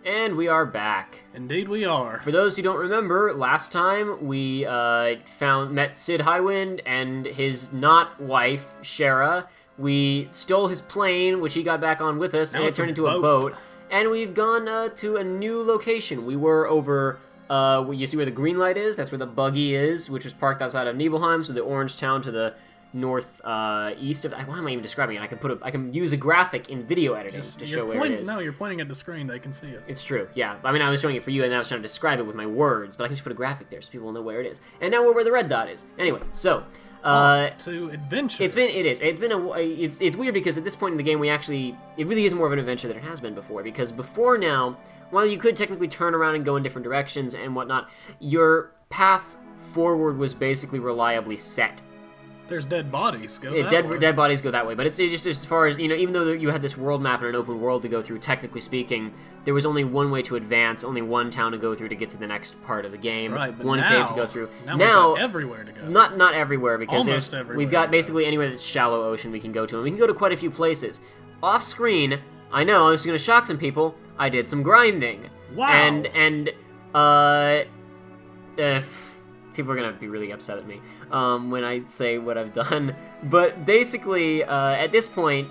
And we are back. Indeed we are. For those who don't remember, last time we met Sid Highwind and his not wife, Shara. We stole his plane, which he got back on with us, Now and it it's turned a into a boat. And we've gone to a new location. We were over, you see where the green light is? That's where the buggy is, which was parked outside of Nibelheim, so the orange town to the north east of. Why am I even describing it? I can use a graphic in video editing to show where it is. No, you're pointing at the screen. They can see it. It's true. Yeah. I mean, I was showing it for you, and I was trying to describe it with my words, but I can just put a graphic there so people will know where it is. And now we're where the red dot is. Anyway, so. To adventure. It's weird because at this point in the game it really is more of an adventure than it has been before, because before now, while you could technically turn around and go in different directions and whatnot, your path forward was basically reliably set. There's dead bodies. Dead bodies go that way, but it's just as far as, even though you had this world map and an open world to go through, technically speaking, there was only one way to advance, only one town to go through to get to the next part of the game, right, but one cave to go through. Now we've got everywhere to go. Not everywhere, because we've got basically anywhere that's shallow ocean we can go to, and we can go to quite a few places. Off screen, I know, this is going to shock some people, I did some grinding. Wow. And people are going to be really upset at me when I say what I've done. But basically, at this point,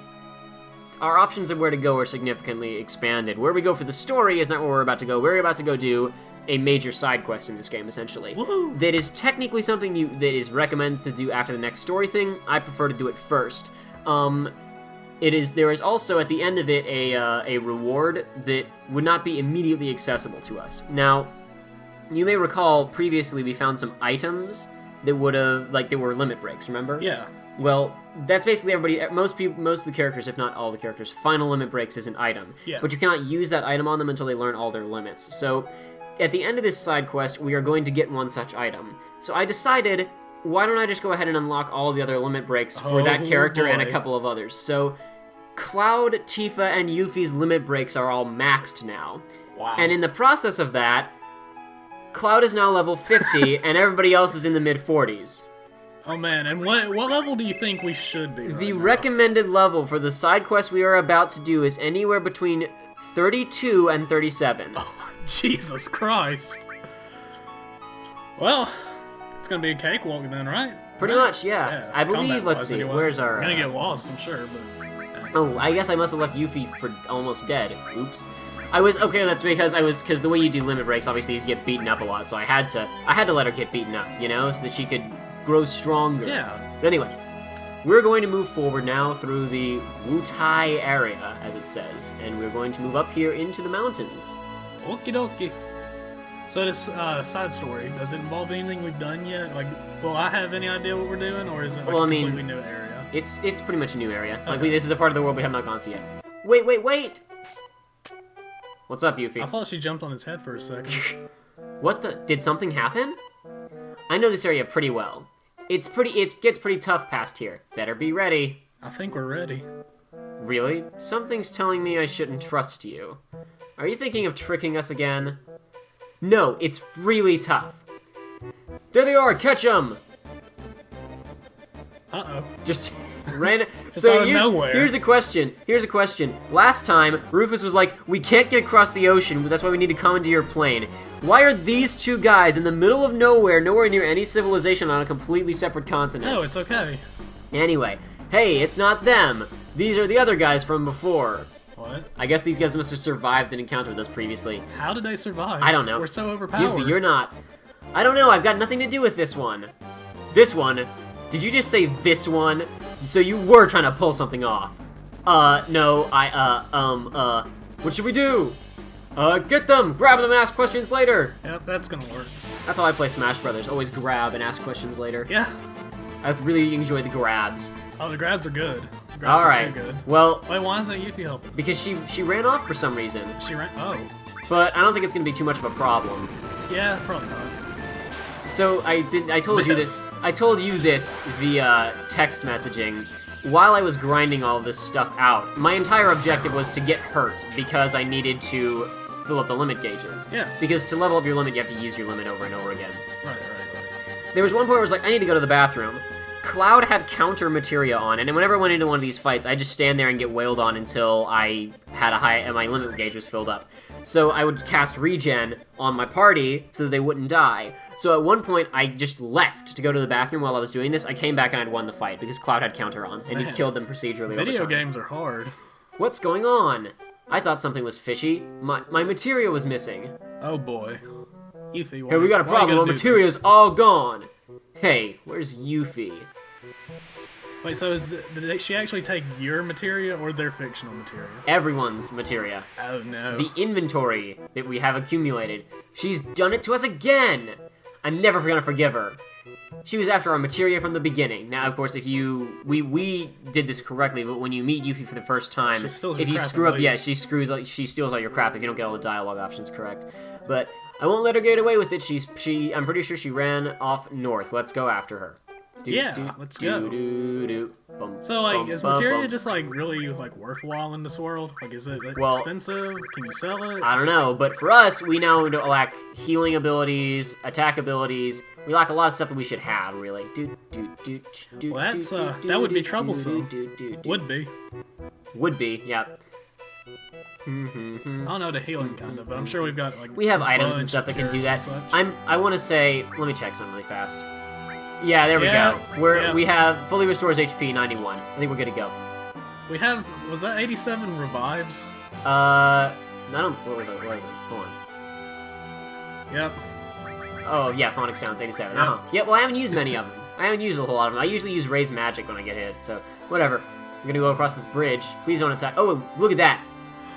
our options of where to go are significantly expanded. Where we go for the story is not where we're about to go. We're about to go do a major side quest in this game, essentially. Woohoo! That is technically something that is recommended to do after the next story thing. I prefer to do it first. There is also, at the end of it, a reward that would not be immediately accessible to us. Now, you may recall previously we found some items that would have, they were limit breaks, remember? Yeah. Well, that's basically most of the characters, if not all the characters, final limit breaks is an item. Yeah. But you cannot use that item on them until they learn all their limits. So, at the end of this side quest, we are going to get one such item. So I decided, why don't I just go ahead and unlock all the other limit breaks for that character and a couple of others. So, Cloud, Tifa, and Yuffie's limit breaks are all maxed now. Wow. And in the process of that, Cloud is now level 50, and everybody else is in the mid-40s. Oh man, and what level do you think we should be? The recommended level for the side quest we are about to do is anywhere between 32 and 37. Oh, Jesus Christ. Well, it's gonna be a cakewalk then, right? Pretty much, yeah. I believe, let's see, anyway. Where's our... I'm gonna get lost, I'm sure, but... Oh, I guess I must have left Yuffie for almost dead. Oops. That's because the way you do limit breaks, obviously, is you get beaten up a lot, so I had to let her get beaten up, so that she could grow stronger. Yeah. But anyway, we're going to move forward now through the Wutai area, as it says, and we're going to move up here into the mountains. Okie dokie. So this side story, does it involve anything we've done yet? Will I have any idea what we're doing, or is it a completely new area? It's pretty much a new area. Okay. This is a part of the world we have not gone to yet. Wait! What's up, Yuffie? I thought she jumped on his head for a second. What the? Did something happen? I know this area pretty well. It gets pretty tough past here. Better be ready. I think we're ready. Really? Something's telling me I shouldn't trust you. Are you thinking of tricking us again? No, it's really tough. There they are, catch 'em! Uh-oh. Just random. So out of nowhere. Here's a question. Last time, Rufus was like, we can't get across the ocean, that's why we need to come into your plane. Why are these two guys in the middle of nowhere near any civilization on a completely separate continent? No, it's okay. Anyway, hey, it's not them. These are the other guys from before. What? I guess these guys must have survived an encounter with us previously. How did they survive? I don't know. We're so overpowered. Yuffie, you're not. I don't know, I've got nothing to do with this one. This one? Did you just say this one? So you were trying to pull something off. No, what should we do? Get them! Grab them, ask questions later! Yep, that's gonna work. That's how I play Smash Brothers, always grab and ask questions later. Yeah. I really enjoy the grabs. Oh, the grabs are good. The grabs Alright, are too good. well... Wait, why isn't Yuffie helping? Because she ran off for some reason. She ran... Oh. But I don't think it's gonna be too much of a problem. Yeah, probably not. So I told you this via text messaging. While I was grinding all this stuff out, my entire objective was to get hurt because I needed to fill up the limit gauges. Yeah. Because to level up your limit, you have to use your limit over and over again. Right. There was one point where I was like, I need to go to the bathroom. Cloud had counter materia on, and whenever I went into one of these fights, I'd just stand there and get wailed on until I had my limit gauge was filled up. So I would cast regen on my party so that they wouldn't die. So at one point, I just left to go to the bathroom while I was doing this. I came back and I'd won the fight because Cloud had counter on, and he killed them procedurally. Video games are hard. What's going on? I thought something was fishy. My materia was missing. Oh boy. Yuffie, hey, we got a problem. Our materia's all gone. Hey, where's Yuffie? Wait, so did she actually take your materia or their fictional materia? Everyone's materia. Oh no. The inventory that we have accumulated. She's done it to us again! I'm never gonna forgive her. She was after our materia from the beginning. Now, of course, if we did this correctly, but when you meet Yuffie for the first time, if you screw up, yeah, she steals all your crap if you don't get all the dialogue options correct. But I won't let her get away with it. I'm pretty sure she ran off north. Let's go after her. Let's go. So, like, is materia just, like, really, like, worthwhile in this world? Like, is it expensive? Can you sell it? I don't know, but for us, we now lack healing abilities, attack abilities. We lack a lot of stuff that we should have, really. Well, that would be troublesome. Would be. Would be, yeah. I don't know the healing kind of, but I'm sure we've got, like, we have items and stuff that can do that. I want to say, let me check something really fast. Yeah, there we go. We have fully restores HP 91. I think we're good to go. We have, was that 87 revives? I don't, where was it? Hold on. Yep. Oh, yeah, Phonic Sounds 87. Yep. Yeah, well, I haven't used many of them. I haven't used a whole lot of them. I usually use Raise Magic when I get hit, so whatever. I'm gonna go across this bridge. Please don't attack. Oh, look at that.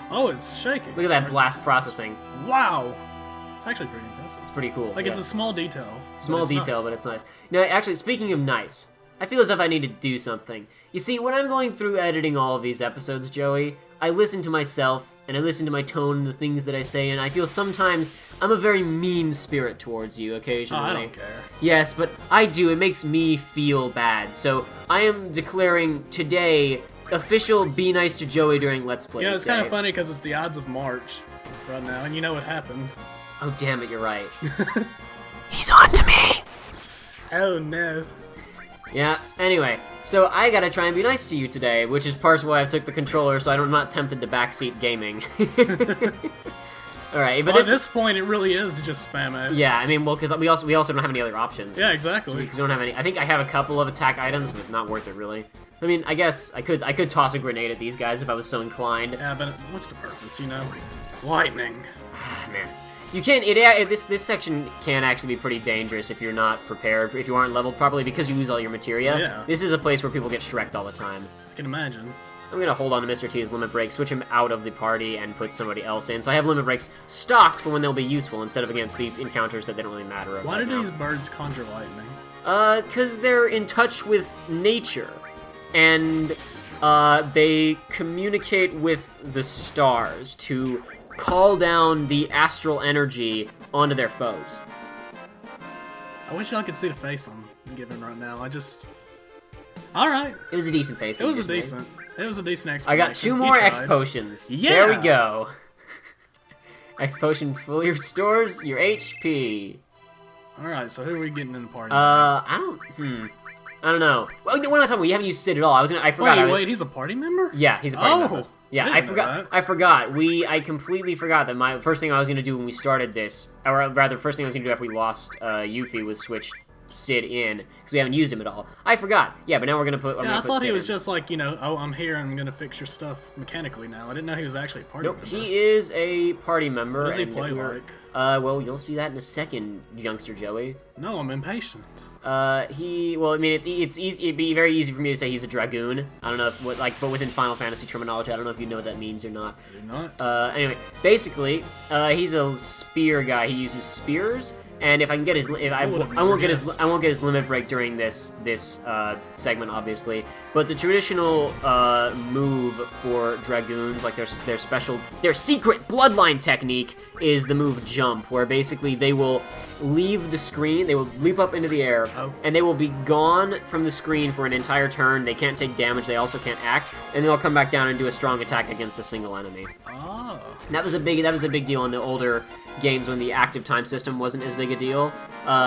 Oh, it's shaking. Look at that blast processing. Wow. It's actually pretty impressive. It's pretty cool. Like, it's a small detail. But it's nice. Now, actually, speaking of nice, I feel as if I need to do something. You see, when I'm going through editing all of these episodes, Joey, I listen to myself, and I listen to my tone, the things that I say, and I feel sometimes I'm a very mean spirit towards you occasionally. Oh, I don't care. Yes, but I do. It makes me feel bad. So I am declaring today official Be Nice to Joey during Let's Play. Yeah, it's kind of funny because it's the Odds of March right now, and you know what happened. Oh, damn it, you're right. He's on to me! Oh, no. Yeah, anyway, so I gotta try and be nice to you today, which is partially why I took the controller, so I'm not tempted to backseat gaming. Alright, but at this point, it really is just spam ads. Yeah, I mean, well, because we also don't have any other options. Yeah, exactly. So we don't have any. I think I have a couple of attack items, but not worth it, really. I mean, I guess I could toss a grenade at these guys if I was so inclined. Yeah, but what's the purpose, you know? Lightning. Man. You can't. This section can actually be pretty dangerous if you're not prepared, if you aren't leveled properly, because you lose all your materia. Yeah. This is a place where people get Shrek'd all the time. I can imagine. I'm gonna hold on to Mr. T's limit break, switch him out of the party, and put somebody else in. So I have limit breaks stocked for when they'll be useful, instead of against these encounters that they don't really matter. Why do these birds conjure lightning? Because they're in touch with nature, and they communicate with the stars to call down the astral energy onto their foes. I wish y'all could see the face I'm giving right now. Alright. It was a decent face. It was a decent explanation. I got 2 more X potions. Yeah! There we go. X potion fully restores your HP. Alright, so who are we getting in the party? I don't know. Well, we're not talking about, we haven't used Sid at all. I forgot. Wait, he's a party member? Yeah, he's a party member. Yeah, I forgot. I completely forgot that my first thing I was gonna do when we started this, or rather, first thing I was gonna do after we lost Yuffie was switch Sid in, because we haven't used him at all. I forgot. Yeah, but now we're gonna put. I thought he was just like, you know, oh, I'm here and I'm gonna fix your stuff mechanically now. I didn't know he was actually a party member. He is a party member. What does he play like? Well, you'll see that in a second, youngster Joey. No, I'm impatient. Well, I mean, it's easy. It'd be very easy for me to say he's a dragoon. I don't know if, but within Final Fantasy terminology, I don't know if you know what that means or not. I do not. Anyway, basically, he's a spear guy. He uses spears, and if I can get his, I won't get his limit break during this segment, obviously. But the traditional move for dragoons, like their secret bloodline technique, is the move jump, where basically they will leave the screen, they will leap up into the air, and they will be gone from the screen for an entire turn. They can't take damage, they also can't act, and they'll come back down and do a strong attack against a single enemy. Oh. And that was a big deal in the older games when the active time system wasn't as big a deal,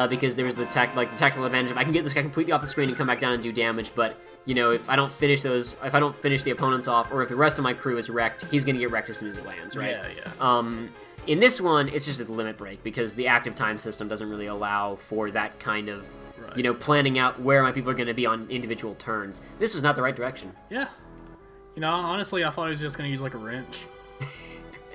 because there was the tactical advantage of I can get this guy completely off the screen and come back down and do damage, but you know, if I don't finish the opponents off, or if the rest of my crew is wrecked, he's gonna get wrecked as soon as it lands, right? Yeah. In this one, it's just a limit break because the active time system doesn't really allow for that kind of, planning out where my people are going to be on individual turns. This was not the right direction. Yeah. Honestly, I thought he was just going to use, like, a wrench.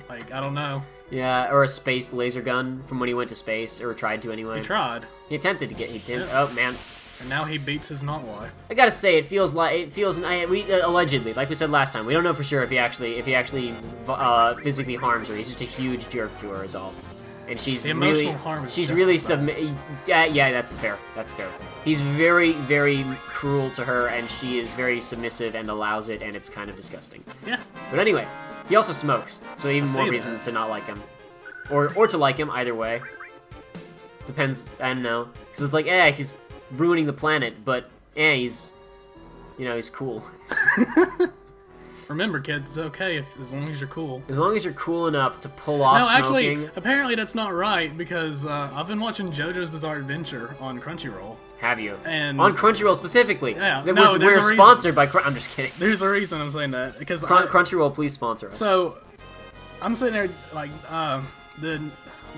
I don't know. Yeah, or a space laser gun from when he went to space, or tried to anyway. He tried. He attempted to get... Oh, man. And now he beats his not-wife. I gotta say, it feels allegedly, like we said last time, we don't know for sure if he actually physically harms her. He's just a huge jerk to her, is all. And she's the really, emotional harm is she's really yeah, that's fair. That's fair. He's very, very cruel to her, and she is very submissive and allows it, and it's kind of disgusting. Yeah. But anyway, he also smokes, so even more reason to not like him, or to like him. Either way, depends. I don't know, because it's like, he's ruining the planet, but he's cool. Remember, kids, it's okay as long as you're cool. As long as you're cool enough to pull off smoking. Actually, apparently that's not right, because I've been watching JoJo's Bizarre Adventure on Crunchyroll. Have you? And on Crunchyroll specifically? Yeah. We're sponsored by I'm just kidding. There's a reason I'm saying that, because Crunchyroll, please sponsor us. So, I'm sitting there, like, the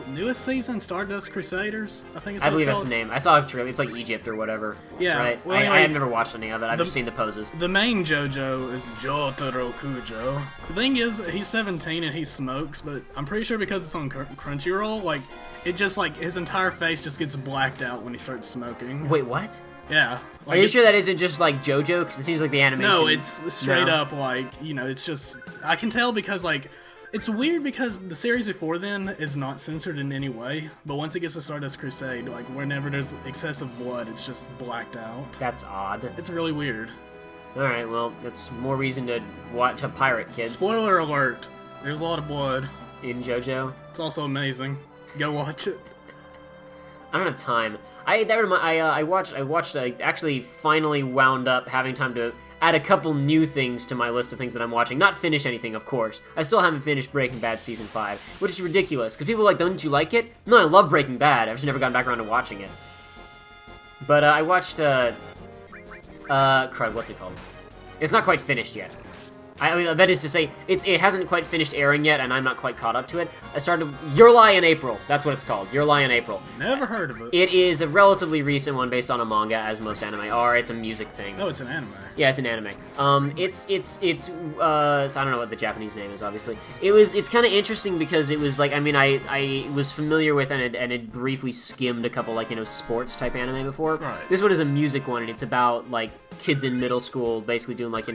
newest season, Stardust Crusaders, I think it's what I believe it's that's the name. I saw a trailer. It's like Egypt or whatever. Yeah. Right? Well, I have never watched any of it. I've just seen the poses. The main JoJo is Jotaro Kujo. The thing is, he's 17 and he smokes, but I'm pretty sure because it's on Crunchyroll, like, it just, like, his entire face just gets blacked out when he starts smoking. Wait, what? Yeah. Like, are you sure that isn't just, like, JoJo? Because it seems like the animation... No, it's straight up, like, it's just... I can tell because, like... It's weird because the series before then is not censored in any way, but once it gets to Stardust Crusade, like, whenever there's excessive blood, it's just blacked out. That's odd. It's really weird. Alright, well, that's more reason to watch a pirate, kids. Spoiler alert. There's a lot of blood. In JoJo? It's also amazing. Go watch it. I don't have time. I actually finally wound up having time to add a couple new things to my list of things that I'm watching. Not finish anything, of course. I still haven't finished Breaking Bad Season 5, which is ridiculous, because people are like, don't you like it? No, I love Breaking Bad. I've just never gotten back around to watching it. But I watched, crud, what's it called? It's not quite finished yet. I mean, that is to say, it hasn't quite finished airing yet, and I'm not quite caught up to it. I started Your Lie in April. That's what it's called. Your Lie in April. Never heard of it. It is a relatively recent one based on a manga, as most anime are. It's a music thing. Oh, it's an anime. Yeah, it's an anime. So I don't know what the Japanese name is, obviously. It's kind of interesting because it was like, I mean, I was familiar with and had briefly skimmed a couple, like, sports type anime before. Right. This one is a music one, and it's about, like, kids in middle school basically doing, like,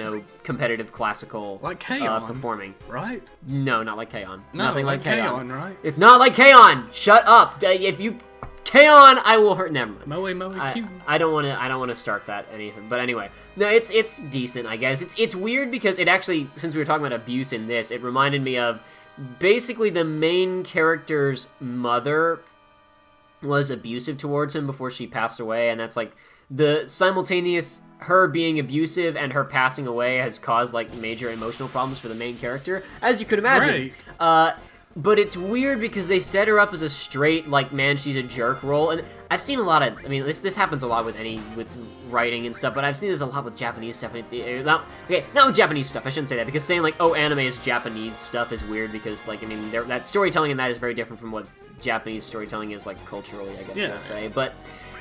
competitive classical like K-On! Performing. Right? No, not like K-On! No, nothing like K-On!, right? It's not like K-On! Shut up! If you K-On! I will hurt. Never mind. I don't want to start that anything. But anyway, no, it's decent, I guess. It's weird because it actually, since we were talking about abuse in this, it reminded me of basically the main character's mother was abusive towards him before she passed away, and that's like the simultaneous her being abusive and her passing away has caused like major emotional problems for the main character, as you could imagine. Right. But it's weird because they set her up as a straight, like, man, she's a jerk role, and I've seen a lot of, I mean, this happens a lot with writing and stuff, but I've seen this a lot with Japanese stuff. Not with Japanese stuff, I shouldn't say that, because saying, like, oh, anime is Japanese stuff is weird, because, like, I mean, that storytelling in that is very different from what Japanese storytelling is, like, culturally, I guess you would say, but...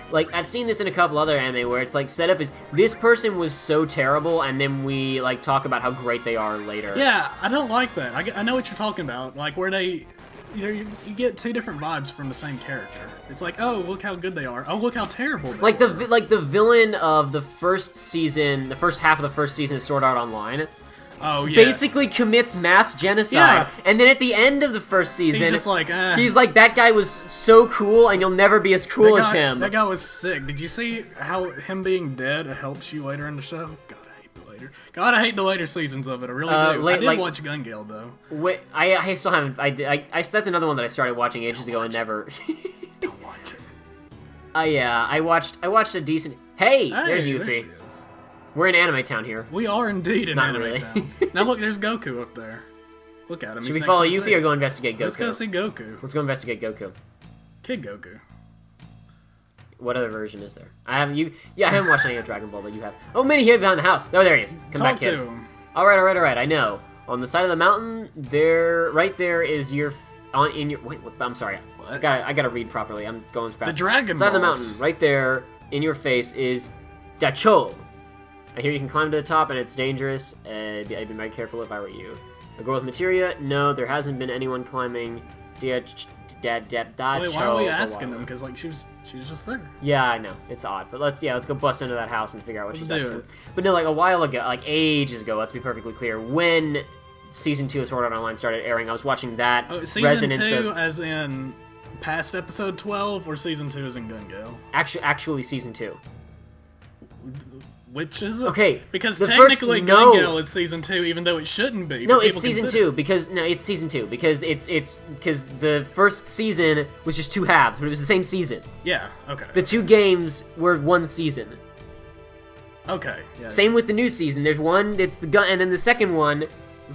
Like, I've seen this in a couple other anime where it's, like, set up as, this person was so terrible, and then we, like, talk about how great they are later. Yeah, I don't like that. I know what you're talking about. Like, where they, you get two different vibes from the same character. It's like, oh, look how good they are. Oh, look how terrible they are. Like, the villain of the first season, the first half of the first season of Sword Art Online... Oh, yeah. Basically commits mass genocide. Yeah. And then at the end of the first season, he's just like, he's like, that guy was so cool, and you'll never be as cool as him. That guy was sick. Did you see how him being dead helps you later in the show? God, I hate the later seasons of it. I really do. I did watch Gun Gale, though. Wait, I still haven't. That's another one that I started watching ages ago and never. Don't watch it. Yeah, I watched a decent. Hey, there's Yuffie. We're in Anime Town here. We are indeed in Anime Town. Now look, there's Goku up there. Look at him. Should we follow Yuffie or go investigate Goku? Let's go see Goku. Let's go investigate Goku. Kid Goku. What other version is there? I haven't watched any of Dragon Ball, but you have. Oh, Minnie here behind the house. Oh, there he is. Come back, kid. Talk to him. All right. I know. On the side of the mountain, right there is your in your wait. I'm sorry. What? I gotta read properly. I'm going fast. The Dragon Side of the Balls. mountain, right there in your face, is Dachol. I hear you can climb to the top, and it's dangerous. I'd be very careful if I were you. A girl with materia? No, there hasn't been anyone climbing. Wait, why are we asking them? Because like she was just there. Yeah, I know. It's odd, but let's go bust into that house and figure out what she's up do to. it. But no, like a while ago, like ages ago. Let's be perfectly clear. When season 2 of Sword Art Online started airing, I was watching that. Oh, season resonance 2, of as in past episode 12, or season 2 as in Gun Gale? actually season 2. Which is Okay, because the technically first- Gun no. Gale is season 2, even though it shouldn't be. No, but it's people season consider- 2 because it's because the first season was just 2 halves, but it was the same season. Yeah. Okay. The 2 games were 1 season. Okay. Yeah. Same with the new season. There's one that's the gun, and then the second one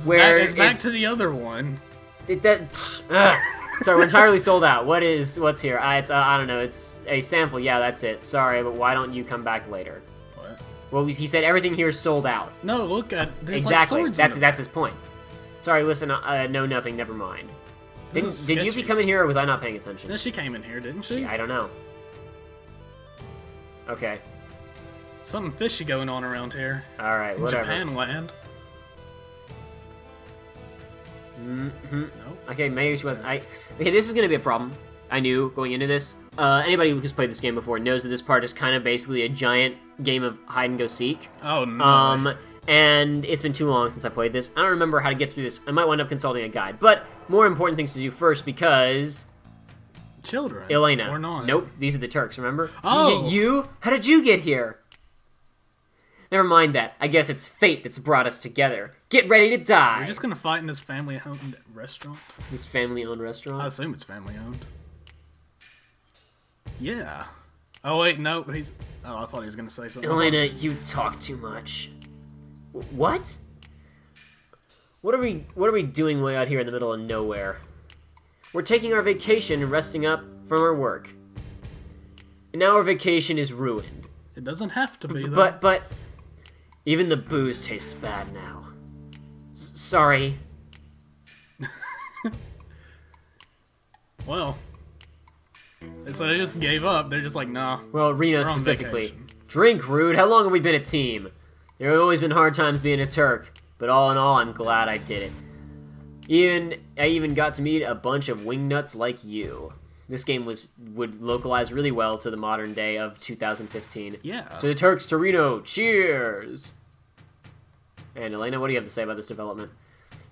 where It's back to the other one. Sorry, we're entirely sold out. What's here? It's I don't know. It's a sample. Yeah, that's it. Sorry, but why don't you come back later? What? Well, he said everything here is sold out. No, look at there's Exactly. like swords. That's his point. Sorry, listen. No, nothing. Never mind. Did is Yuffie sketchy. come in here, or was I not paying attention? No, she came in here, didn't she? I don't know. Okay. Something fishy going on around here. All right. In Whatever. Japan land. Mm-hmm. No. Okay, maybe she wasn't. Okay, this is gonna be a problem. I knew going into this. Anybody who's played this game before knows that this part is kind of basically a giant game of hide and go seek. Oh no. And it's been too long since I played this. I don't remember how to get through this. I might wind up consulting a guide. But more important things to do first because Children. Elena. Or not. Nope, these are the Turks. Remember? Oh. You? How did you get here? Never mind that. I guess it's fate that's brought us together. Get ready to die. We're just gonna fight in this family-owned restaurant. This family-owned restaurant. I assume it's family-owned. Yeah. Oh wait, no. Oh, I thought he was gonna say something. Elena, you talk too much. What? What are we doing way out here in the middle of nowhere? We're taking our vacation and resting up from our work. And now our vacation is ruined. It doesn't have to be though. But even the booze tastes bad now. Sorry. Well. So they just gave up. They're just like, nah. Well, Reno we're on specifically. vacation. Drink, Rude. How long have we been a team? There have always been hard times being a Turk, but all in all, I'm glad I did it. I even got to meet a bunch of wingnuts like you. This game would localize really well to the modern day of 2015. Yeah. To the Turks, to Reno, cheers! And Elena, what do you have to say about this development?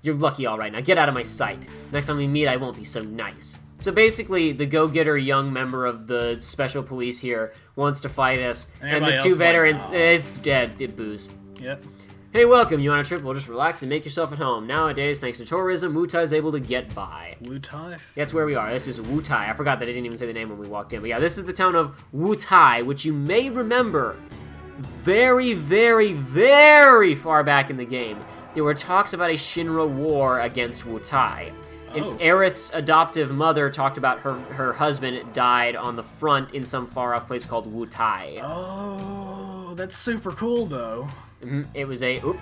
You're lucky, all right. Now get out of my sight. Next time we meet, I won't be so nice. So basically, the go-getter young member of the special police here wants to fight us, and Everybody the else two is like, veterans, "Aw." it's dead, booze. Yep. Hey, welcome. You on a trip? Well, just relax and make yourself at home. Nowadays, thanks to tourism, Wutai is able to get by. Wutai? That's where we are. This is Wutai. I forgot that I didn't even say the name when we walked in. But yeah, this is the town of Wutai, which you may remember very, very, very far back in the game. There were talks about a Shinra war against Wutai. Oh. And Aerith's adoptive mother talked about her husband died on the front in some far-off place called Wutai. Oh, that's super cool though. It was a... Oop,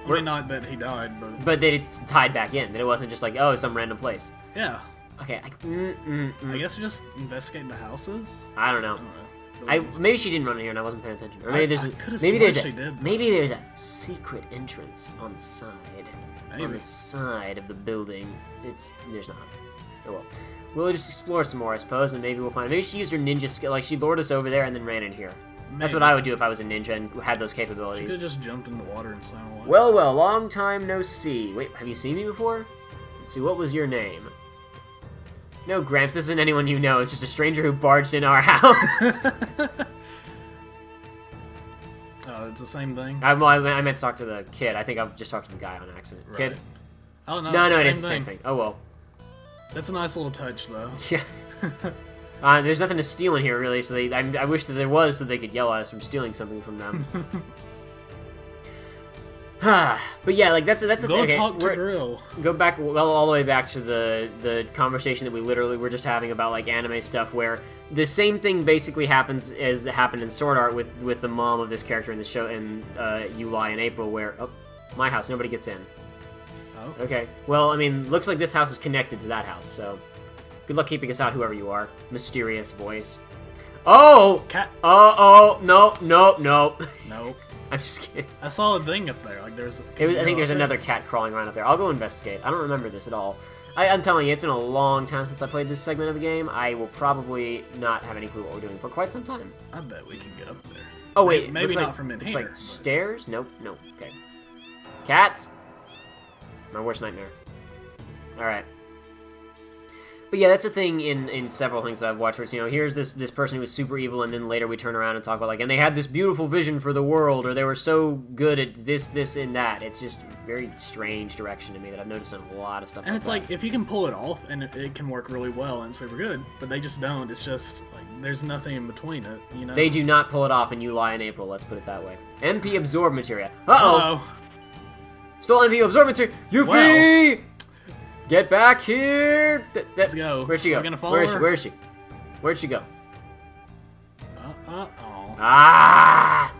I mean, not that he died, but... but that it's tied back in. That it wasn't just like, oh, some random place. Yeah. Okay, I guess we just investigate the houses? I don't know. I don't know. Maybe she didn't run in here and I wasn't paying attention. Or maybe there's I a, could've maybe sworn there's she a, did, though. maybe there's a secret entrance on the side. On Maybe. the side of the building. There's not. Oh well. We'll just explore some more, I suppose, and maybe we'll find. Maybe she used her ninja skill, like she lured us over there and then ran in here. That's what Maybe. I would do if I was a ninja and had those She capabilities. could've just jumped in the water and swam away. Well, long time no see. Wait, have you seen me before? Let's see, what was your name? No, Gramps, this isn't anyone you know. It's just a stranger who barged in our house. Oh, it's the same thing? I meant to talk to the kid. I think I've just talked to the guy on accident. Right. Kid? Oh, no, No, same it is the same thing. Oh, well. That's a nice little touch, though. Yeah. There's nothing to steal in here, really, so I wish that there was so they could yell at us from stealing something from them. But yeah, like, that's a Go thing. Okay, talk to Grill. go back all the way back to the conversation that we literally were just having about like anime stuff, where the same thing basically happens as happened in Sword Art with the mom of this character in the show in Yulai in April, where my house, nobody gets in. Oh. Okay, well, I mean, looks like this house is connected to that house, so Good luck keeping us out, whoever you are. Mysterious voice. Oh! Cats. Oh, no. Nope. I'm just kidding. I saw a thing up there. Like there's. I think there's another cat crawling around up there. I'll go investigate. I don't remember this at all. I'm telling you, it's been a long time since I played this segment of the game. I will probably not have any clue what we're doing for quite some time. I bet we can get up there. Oh wait, maybe not like, from in looks here. like but... stairs? Nope. Okay. Cats. My worst nightmare. All right. But yeah, that's a thing in several things that I've watched where it's, here's this person who was super evil, and then later we turn around and talk about, like, and they had this beautiful vision for the world, or they were so good at this, and that. It's just a very strange direction to me that I've noticed in a lot of stuff. And it's like, if you can pull it off, and it can work really well and super good, but they just don't. It's just, like, there's nothing in between it, They do not pull it off, and you lie in April, let's put it that way. MP absorb materia. Uh-oh! Stole MP absorb materia! Yuffie! Well. Get back here! Let's go. Where'd she go? We're gonna follow her? Where is she? Where'd she go? Uh-oh. Ah!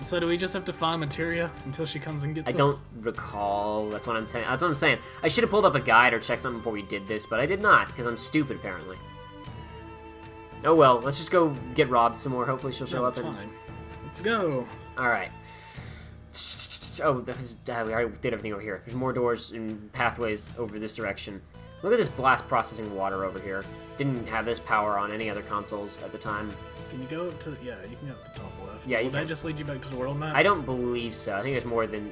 So do we just have to find materia until she comes and gets us? I don't recall. That's what I'm saying. I should have pulled up a guide or checked something before we did this, but I did not, because I'm stupid, apparently. Oh well, let's just go get robbed some more. Hopefully she'll show up. That's fine. Let's go. Alright. Oh, we already did everything over here. There's more doors and pathways over this direction. Look at this blast processing water over here. Didn't have this power on any other consoles at the time. Can you go up to... Yeah, you can go up to top left. Yeah, Will that just lead you back to the world map? I don't believe so. I think there's more than...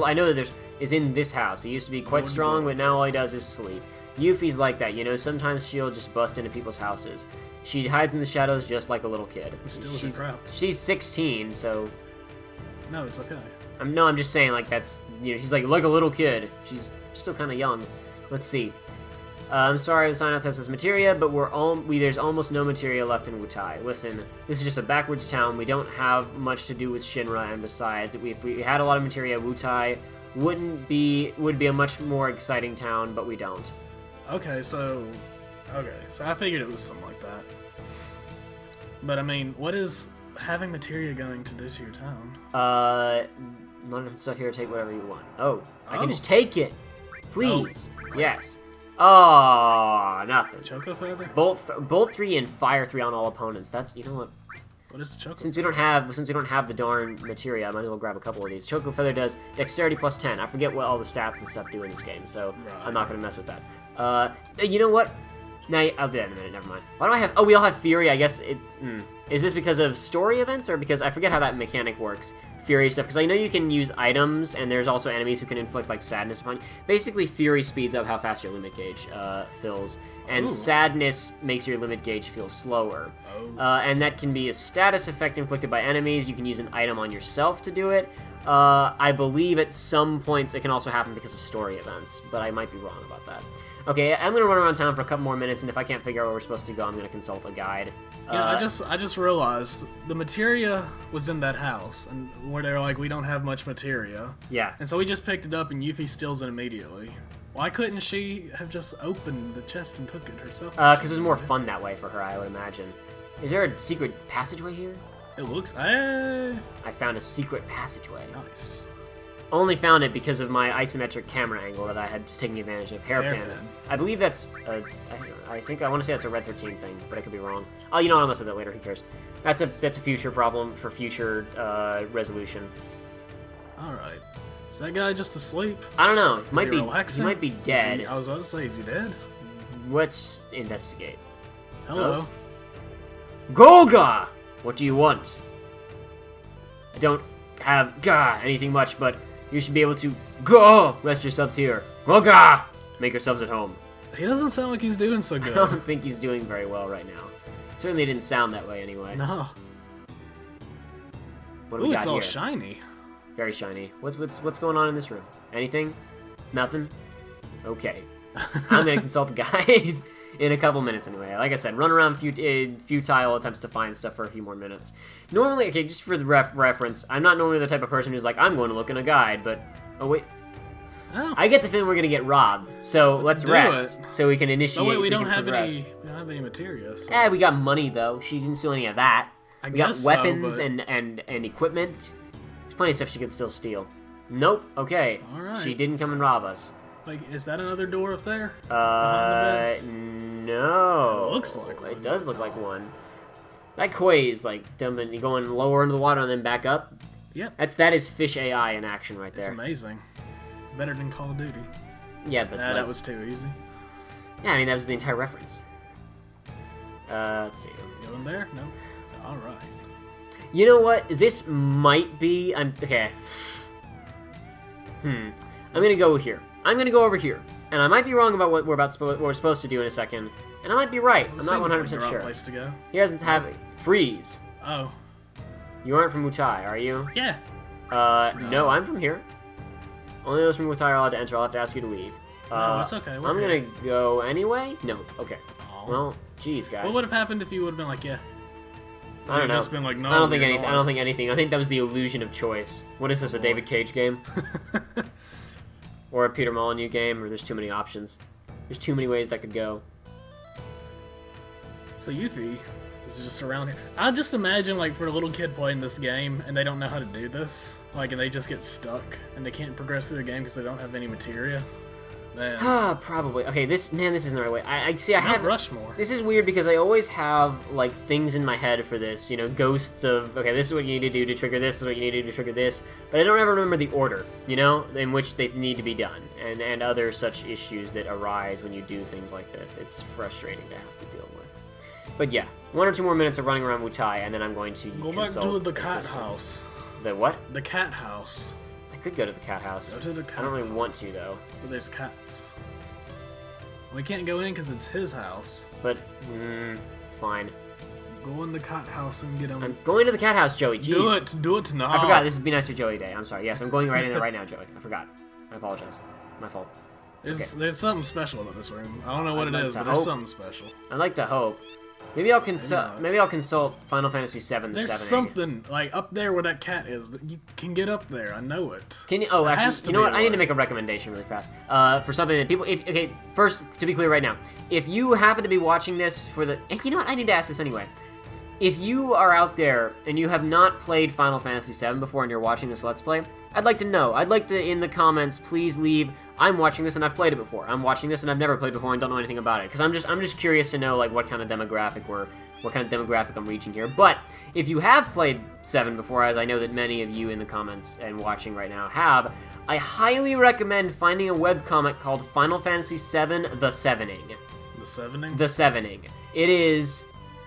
I know that is in this house. He used to be quite strong, but now all he does is sleep. Yuffie's like that, sometimes she'll just bust into people's houses. She hides in the shadows just like a little kid. Steals your crap. She's 16, so... No, it's okay. I'm just saying, like, that's, she's like a little kid. She's still kind of young. Let's see. I'm sorry the sign outside says materia, but there's almost no materia left in Wutai. Listen, this is just a backwards town. We don't have much to do with Shinra, and besides, if we had a lot of materia, Wutai would be a much more exciting town, but we don't. Okay, so I figured it was something like that. But I mean, what is having materia going to do to your town? None of the stuff here, take whatever you want. Oh, I can just take it. Please. Oh. Yes. Oh, nothing. Choco feather? Bolt 3 and fire 3 on all opponents. That's, you know what? What is the choco? Since we don't have the darn materia, I might as well grab a couple of these. Choco feather does dexterity plus 10. I forget what all the stats and stuff do in this game, so right. I'm not gonna mess with that. You know what? Nah, I'll do that in a minute. Never mind. Why do I have? Oh, we all have Fury. I guess it. Is this because of story events, or because I forget how that mechanic works? Fury stuff, because I know you can use items, and there's also enemies who can inflict, like, sadness upon you. Basically, Fury speeds up how fast your limit gauge fills, and sadness makes your limit gauge feel slower. And that can be a status effect inflicted by enemies. You can use an item on yourself to do it. I believe at some points it can also happen because of story events, but I might be wrong about that. Okay, I'm gonna run around town for a couple more minutes, and if I can't figure out where we're supposed to go, I'm gonna consult a guide. Yeah, I just realized the materia was in that house, and where they were like, we don't have much materia. Yeah. And so we just picked it up, and Yuffie steals it immediately. Why couldn't she have just opened the chest and took it herself? Because it was more fun that way for her, I would imagine. Is there a secret passageway here? It looks... I found a secret passageway. Nice. Only found it because of my isometric camera angle that I had taken advantage of. Hairpin. I believe that's I think I want to say that's a Red 13 thing, but I could be wrong. Oh, you know what? I'll mess with that later. Who cares? That's a future problem for future resolution. All right. Is that guy just asleep? I don't know. He might be dead. I was about to say, is he dead? Let's investigate. Hello. Golga! What do you want? I don't have anything much, but you should be able to rest yourselves here. Golga! Make yourselves at home. He doesn't sound like he's doing so good. I don't think he's doing very well right now. Certainly didn't sound that way anyway. No. What do we got it's all here? shiny. Very shiny. What's going on in this room? Anything? Nothing? Okay. I'm gonna consult a guide in a couple minutes anyway. Like I said, run around futile attempts to find stuff for a few more minutes. Normally, okay, just for the reference, I'm not normally the type of person who's like, I'm going to look in a guide, but... Oh, wait. Oh. I get the feeling we're gonna get robbed, so let's rest, so we can initiate. Oh wait, we don't have any materia. So. We got money though. She didn't steal any of that. We got weapons and equipment. There's plenty of stuff she could still steal. Nope. Okay. All right. She didn't come and rob us. Like, is that another door up there? No. It looks like one. It does look like one. That koi is like dumping, you going lower into the water and then back up. Yep. That is fish AI in action right there. It's amazing. Better than Call of Duty. Yeah, but that was too easy. Yeah, I mean that was the entire reference. Let's see. Going there? No. All right. You know what? This might be. Okay. I'm gonna go here. I'm gonna go over here, and I might be wrong about what we're supposed to do in a second, and I might be right. I'm not 100% sure. Place to go. He doesn't have freeze. Oh. You aren't from Wutai, are you? Yeah. No, I'm from here. Only those from Wutai are allowed to enter. I'll have to ask you to leave. No, it's okay. I'm gonna go anyway. No. Okay. Oh. Well, geez, guys. What would have happened if you would have been like, yeah? I don't know. Just been like, no, I don't think anything. I don't think anything. I think that was the illusion of choice. What is this? A David Cage game? Or a Peter Molyneux game? Or there's too many options. There's too many ways that could go. So Yuffie is just around here. I just imagine like for a little kid playing this game and they don't know how to do this, like, and they just get stuck and they can't progress through the game because they don't have any materia. Man. Probably. Okay, this isn't the right way. I see. I have Rushmore. This is weird because I always have like things in my head for this. You know, ghosts of okay, this is what you need to do to trigger this. This is what you need to do to trigger this. But I don't ever remember the order. You know, in which they need to be done, and other such issues that arise when you do things like this. It's frustrating to have to deal with. But yeah, 1 or 2 more minutes of running around Wutai, and then I'm going to go back to the cat house. The what? The cat house. I could go to the cat house. Go to the cat I don't really house. want to though. But there's cats. We can't go in because it's his house. But fine. Go in the cat house and get him. I'm going to the cat house, Joey. Jeez. Do it now. I forgot. This is Be Nice to Joey Day. I'm sorry. Yes, I'm going right in there right now, Joey. I forgot. I apologize. My fault. There's something special about this room. I don't know what it is, but there's something special. I'd like to hope. Maybe I'll consult. Maybe I'll consult Final Fantasy VII. There's something like up there where that cat is that you can get up there. I know it. Can you? Oh, actually, you know what? I need to make a recommendation really fast. For something that people. Okay, first to be clear right now, if you happen to be watching this for the, you know what? I need to ask this anyway. If you are out there and you have not played Final Fantasy VII before and you're watching this Let's Play, I'd like to know. I'd like to, in the comments, please leave, I'm watching this and I've played it before. I'm watching this and I've never played before and don't know anything about it. Because I'm just curious to know like what kind of demographic I'm reaching here. But if you have played 7 before, as I know that many of you in the comments and watching right now have, I highly recommend finding a webcomic called Final Fantasy VII The Sevening. The Sevening? The Sevening. It is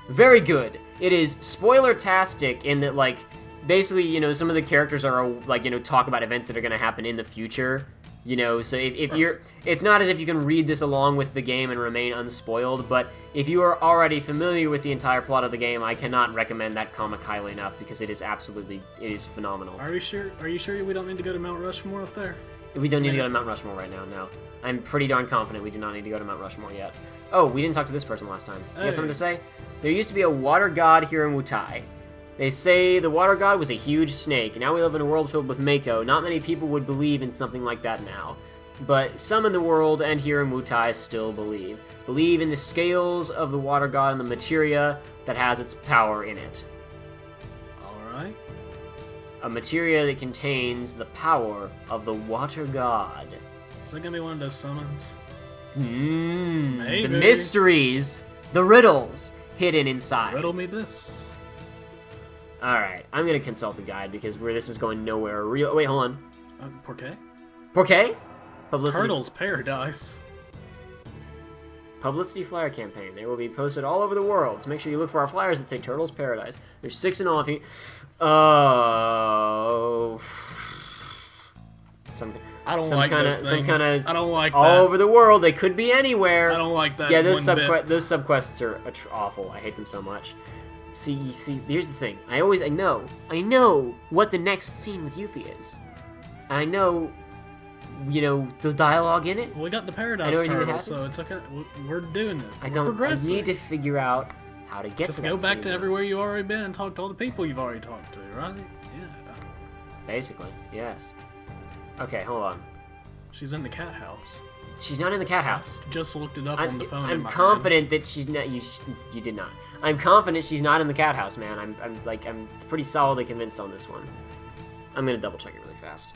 very good. It is spoiler-tastic in that, like, basically, you know, some of the characters are, like, you know, talk about events that are going to happen in the future, you know, so if you're, it's not as if you can read this along with the game and remain unspoiled, but if you are already familiar with the entire plot of the game, I cannot recommend that comic highly enough, because it is phenomenal. Are you sure we don't need to go to Mount Rushmore up there? We don't need to go to Mount Rushmore right now, no. I'm pretty darn confident we do not need to go to Mount Rushmore yet. Oh, we didn't talk to this person last time. You got something to say? There used to be a water god here in Wutai. They say the water god was a huge snake. Now we live in a world filled with Mako. Not many people would believe in something like that now. But some in the world and here in Wutai still believe. Believe in the scales of the water god and the materia that has its power in it. Alright. A materia that contains the power of the water god. Is that gonna be one of those summons? The mysteries, the riddles hidden inside. Riddle me this. Alright, I'm gonna consult a guide because this is going nowhere. Wait, hold on. Porqué? Porqué? Publicity. Turtles Paradise. Publicity flyer campaign. They will be posted all over the world. So make sure you look for our flyers that say Turtles Paradise. There's 6 in all. If you... Oh... I don't like those things. I don't like that. All over the world. They could be anywhere. I don't like that. Yeah, those subquests are awful. I hate them so much. See, here's the thing. I know what the next scene with Yuffie is. I know, you know, the dialogue in it. Well, we got the Paradise Turtles, so it's okay. We're doing it. I need to figure out how to get Just to that go back scene, to everywhere you've already been and talk to all the people you've already talked to, right? Yeah. Basically, yes. Okay, hold on. She's in the cat house. She's not in the cat house. Just looked it up on the phone. I'm confident that she's not. You did not. I'm confident she's not in the cat house, man. I'm pretty solidly convinced on this one. I'm gonna double check it really fast.